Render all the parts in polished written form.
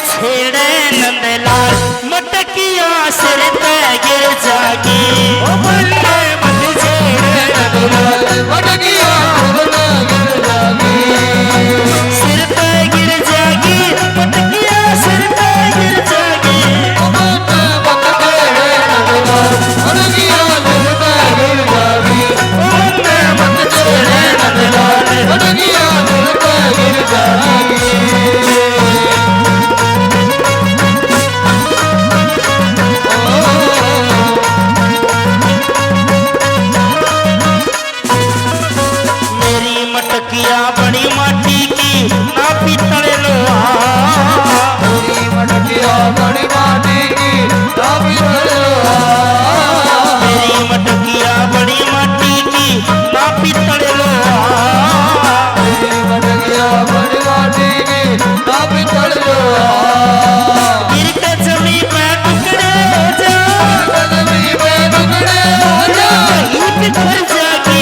छेड़े नंदलाल मटकिया सिर पे गिर जागी। ओ बल्ले मत छेड़े नंदलाल मटकिया सिर पे गिर जागी। सिर पे गिर जागी मटकिया सिर पे गिर जागी। ओ बल्ले मत छेड़े नंदलाल मटकिया सिर पे गिर जागी। ओ बल्ले मत छेड़े नंदलाल मटकिया सिर पे गिर जागी। मटकिया बड़ी माटी की ना पीतल लोहा। मेरी मटकिया बड़ी माटी की ना पीतल लोहा। मेरी मटकिया बड़ी माटी की ना पीतल लोहा। मेरी मटकिया बड़ी माटी की ना पीतल लोहा। गिर के जमीन पे टुकड़े हो जा। जमीन पे टुकड़े हो जा। कहीं बिखर जागी।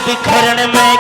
बिखरण में